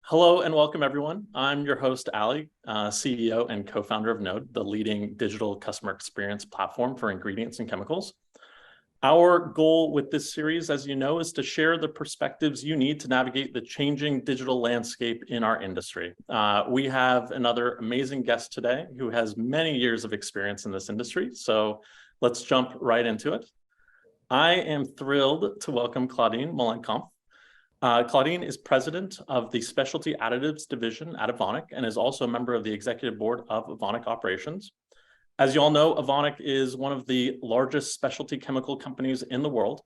Hello and welcome, everyone. I'm your host, Ali, CEO and co-founder of Knowde, the leading digital customer experience platform for ingredients and chemicals. Our goal with this series, as you know, is to share the perspectives you need to navigate the changing digital landscape in our industry. We have another amazing guest today who has many years of experience in this industry, so let's jump right into it. I am thrilled to welcome Claudine Mollenkopf. Claudine is president of the Specialty Additives division at Evonik and is also a member of the executive board of Evonik Operations. As you all know, Evonik is one of the largest specialty chemical companies in the world.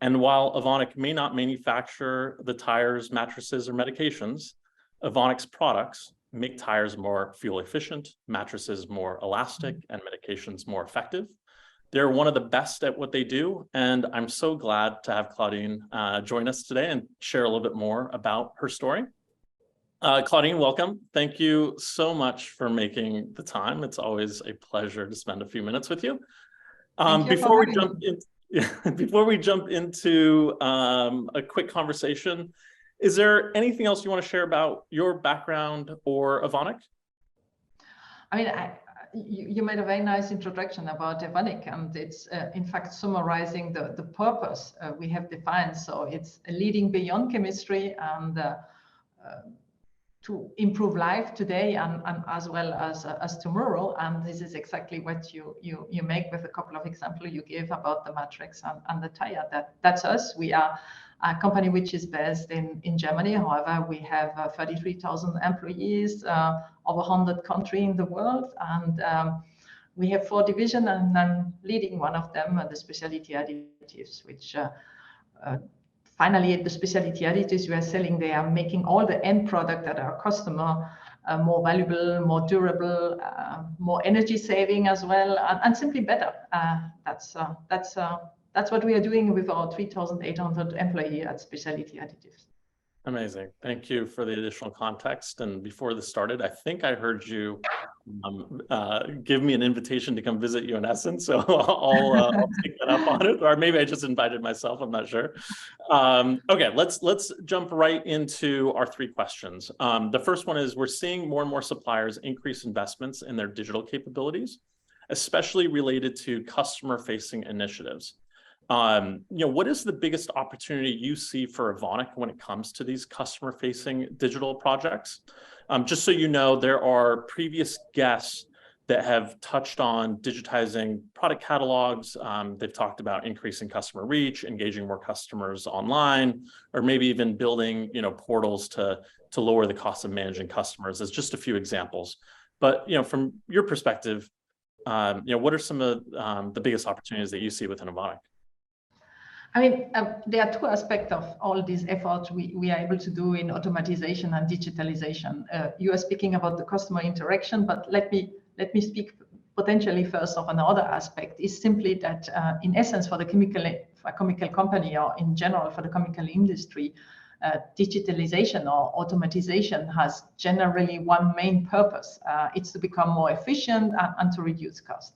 And while Evonik may not manufacture the tires, mattresses, or medications, Evonik's products make tires more fuel efficient, mattresses more elastic, and medications more effective. They're one of the best at what they do, and I'm so glad to have Claudine join us today and share a little bit more about her story. Claudine, welcome. Thank you so much for making the time. It's always a pleasure to spend a few minutes with you. Before we jump into a quick conversation, is there anything else you want to share about your background or Evonik? I mean, you made a very nice introduction about Evonik, and it's in fact summarizing the purpose we have defined. So it's leading beyond chemistry and to improve life today and as well as tomorrow. And this is exactly what you make with a couple of examples you gave about the mattress and the tire. That's us. We are a company which is based in Germany. However, we have 33,000 employees, over 100 countries in the world, and we have 4 divisions, and I'm leading one of them, the Specialty Additives, which finally the Specialty Additives we are selling, they are making all the end product that our customer more valuable, more durable, more energy saving as well, and simply better. That's what we are doing with our 3,800 employees at Specialty Additives. Amazing. Thank you for the additional context. And before this started, I think I heard you give me an invitation to come visit you in Essen. So I'll take that up on it. Or maybe I just invited myself. I'm not sure. Okay, let's jump right into our 3 questions. The first one is, we're seeing more and more suppliers increase investments in their digital capabilities, especially related to customer-facing initiatives. What is the biggest opportunity you see for Evonik when it comes to these customer-facing digital projects? Just so you know, there are previous guests that have touched on digitizing product catalogs. They've talked about increasing customer reach, engaging more customers online, or maybe even building, portals to lower the cost of managing customers, as just a few examples. But from your perspective, what are some of the biggest opportunities that you see within Evonik? I mean, there are 2 aspects of all these efforts we are able to do in automatization and digitalization. You are speaking about the customer interaction, but let me speak potentially first of another aspect. Is simply that in essence, for a chemical company, or in general for the chemical industry, digitalization or automatization has generally one main purpose. It's to become more efficient and to reduce cost.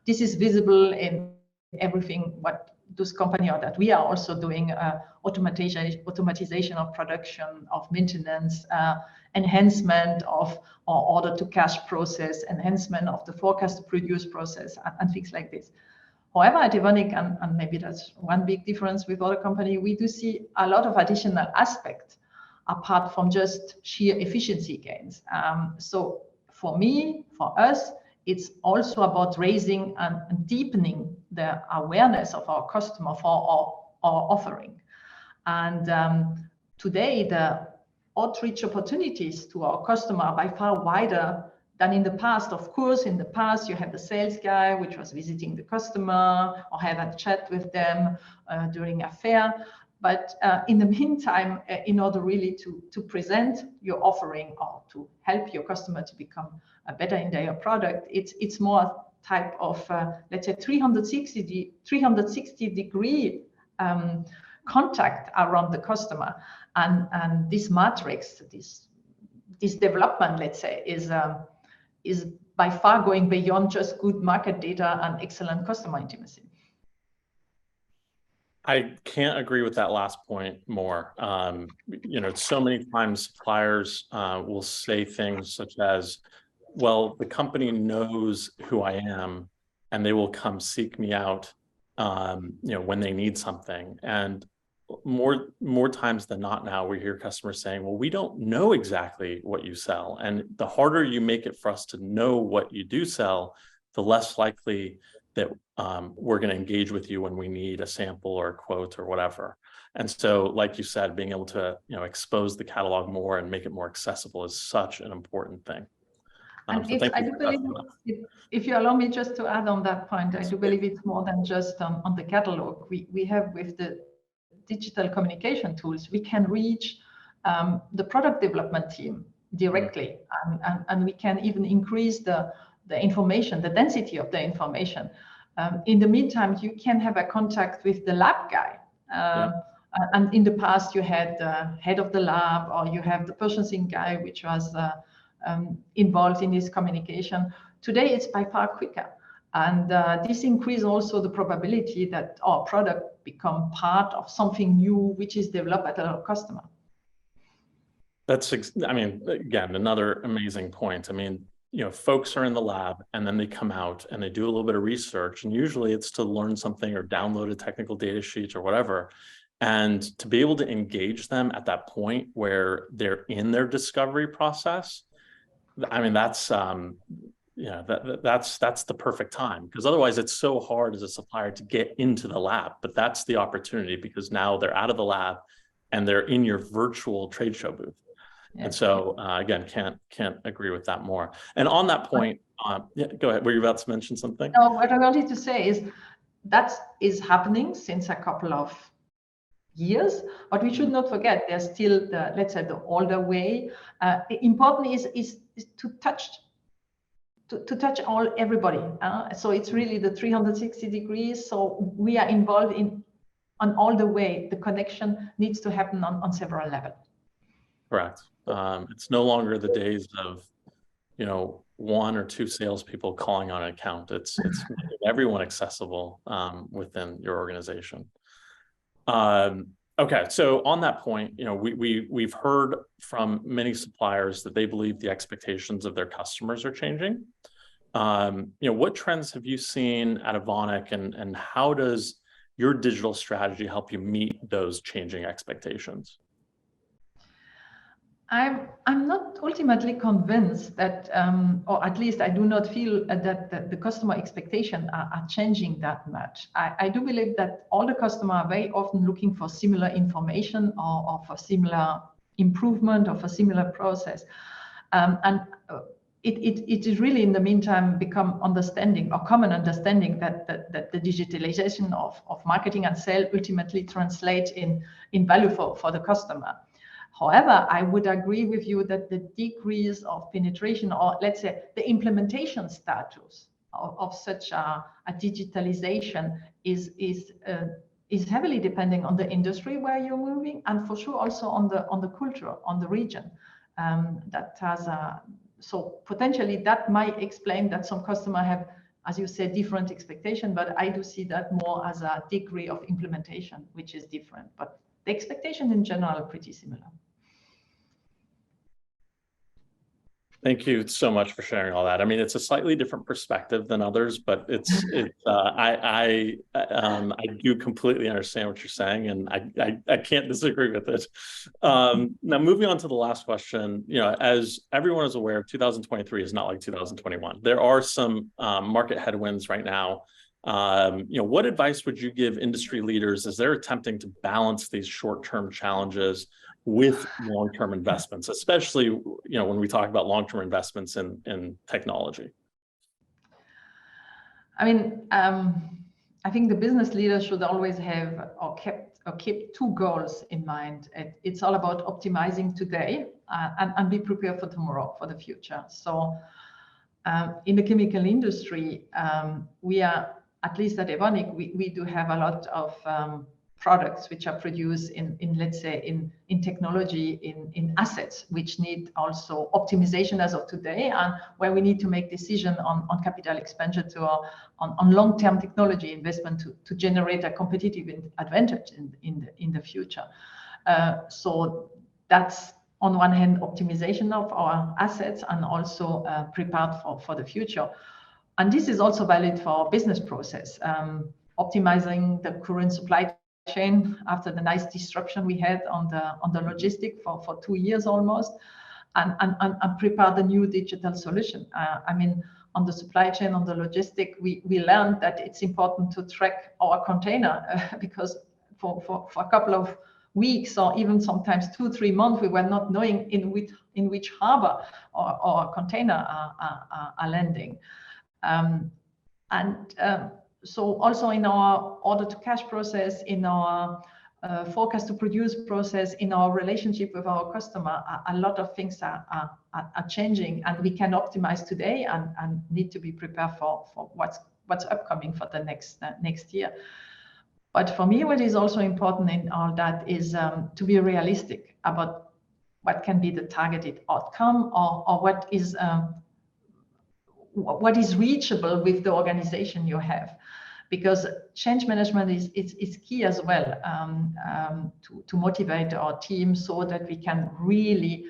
This is visible in everything what those companies are that we are also doing, automatization of production, of maintenance, enhancement of our order to cash process, enhancement of the forecast to produce process, and things like this. However, at Evonik, and maybe that's one big difference with other companies, we do see a lot of additional aspects apart from just sheer efficiency gains. So for me, for us, it's also about raising and deepening the awareness of our customer for our offering. And today, the outreach opportunities to our customer are by far wider than in the past. Of course, in the past, you had the sales guy, which was visiting the customer or have a chat with them during a fair. But in the meantime, in order really to present your offering or to help your customer to become better in their product, it's more type of, let's say, 360 degree contact around the customer. And this matrix, this development, let's say, is by far going beyond just good market data and excellent customer intimacy. I can't agree with that last point more. So many times suppliers will say things such as, well, the company knows who I am and they will come seek me out, when they need something. And more times than not now, we hear customers saying, well, we don't know exactly what you sell. And the harder you make it for us to know what you do sell, the less likely that we're going to engage with you when we need a sample or a quote or whatever. And so, like you said, being able to expose the catalog more and make it more accessible is such an important thing. And I do believe, if you allow me just to add on that point, I do believe it's more than just on the catalog. We have, with the digital communication tools, we can reach the product development team directly, and we can even increase the information, the density of the information. In the meantime, you can have a contact with the lab guy. And in the past, you had the head of the lab, or you have the purchasing guy, which was involved in this communication. Today, it's by far quicker. And this increases also the probability that our product become part of something new, which is developed at our customer. That's, again, another amazing point. Folks are in the lab and then they come out and they do a little bit of research, and usually it's to learn something or download a technical data sheet or whatever. And to be able to engage them at that point where they're in their discovery process, that's that's the perfect time, because otherwise it's so hard as a supplier to get into the lab. But that's the opportunity, because now they're out of the lab and they're in your virtual trade show booth. Yeah. And so again, can't agree with that more. And on that point, go ahead. Were you about to mention something? No, what I wanted to say is that is happening since a couple of years, but we should not forget there's still the, let's say, the older way. Important is to touch everybody. So it's really the 360 degrees. So we are involved on all the way. The connection needs to happen on several levels. Correct. It's no longer the days of, one or two salespeople calling on an account. It's making everyone accessible within your organization. Okay, so on that point, we've heard from many suppliers that they believe the expectations of their customers are changing. What trends have you seen at Evonik, and how does your digital strategy help you meet those changing expectations? I'm not ultimately convinced that, or at least I do not feel that the customer expectations are changing that much. I do believe that all the customers are very often looking for similar information, or for similar improvement, or for similar process. And it is really, in the meantime, become understanding, or common understanding, that the digitalization of marketing and sales ultimately translates in value for the customer. However, I would agree with you that the degrees of penetration, or let's say the implementation status of such a digitalization is heavily depending on the industry where you're moving, and for sure also on the culture, on the region. That has so potentially that might explain that some customers have, as you said, different expectations, but I do see that more as a degree of implementation, which is different. But the expectations in general are pretty similar. Thank you so much for sharing all that. It's a slightly different perspective than others, but I do completely understand what you're saying, and I can't disagree with it. Now, moving on to the last question, as everyone is aware, 2023 is not like 2021. There are some market headwinds right now. What advice would you give industry leaders as they're attempting to balance these short-term challenges with long-term investments, especially when we talk about long-term investments in technology? I think the business leaders should always have or keep two goals in mind. It's all about optimizing today and be prepared for tomorrow, for the future. So in the chemical industry, we are, at least at Evonik, we do have a lot of products which are produced in let's say in technology, in assets which need also optimization as of today, and where we need to make decision on capital expenditure on long-term technology investment to generate a competitive advantage in the future. So that's on one hand optimization of our assets and also prepared for the future. And this is also valid for our business process, optimizing the current supply chain after the nice disruption we had on the logistic for 2 years almost, and prepare the new digital solution. I mean, on the supply chain, on the logistic, we learned that it's important to track our container because for a couple of weeks or even sometimes 2-3 months, we were not knowing in which harbor our container are landing. So also in our order to cash process, in our forecast to produce process, in our relationship with our customer, a lot of things are changing, and we can optimize today and need to be prepared for what's upcoming for the next year. But for me, what is also important in all that is to be realistic about what can be the targeted outcome, or what is reachable with the organization you have, because change management is key as well, to motivate our team so that we can really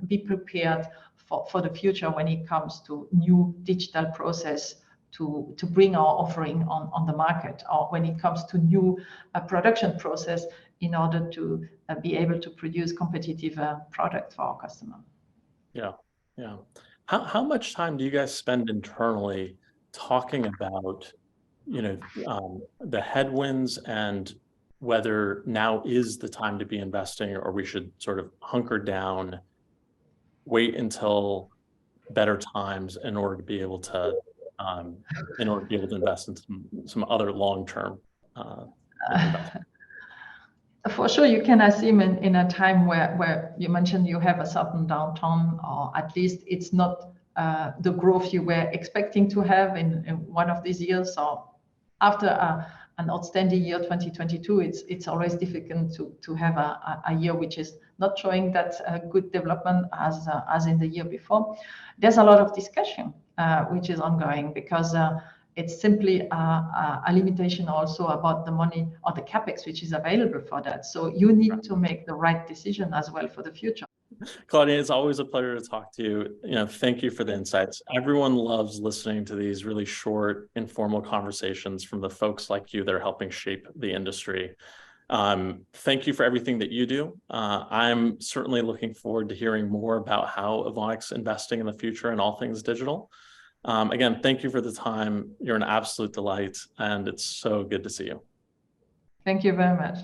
be prepared for the future when it comes to new digital process to bring our offering on the market, or when it comes to new production process in order to be able to produce competitive product for our customer. Yeah. How much time do you guys spend internally talking about, the headwinds and whether now is the time to be investing, or we should sort of hunker down, wait until better times in order to be able to invest in some other long-term investment? For sure, you can assume in a time where you mentioned you have a certain downturn, or at least it's not the growth you were expecting to have in one of these years. So after an outstanding year 2022, it's always difficult to have a year which is not showing that good development as in the year before. There's a lot of discussion which is ongoing, because it's simply a limitation also about the money or the capex which is available for that. So you need to make the right decision as well for the future. Claudine, it's always a pleasure to talk to you. Thank you for the insights. Everyone loves listening to these really short, informal conversations from the folks like you that are helping shape the industry. Thank you for everything that you do. I'm certainly looking forward to hearing more about how Evonik's investing in the future and all things digital. Again, thank you for the time. You're an absolute delight, and it's so good to see you. Thank you very much.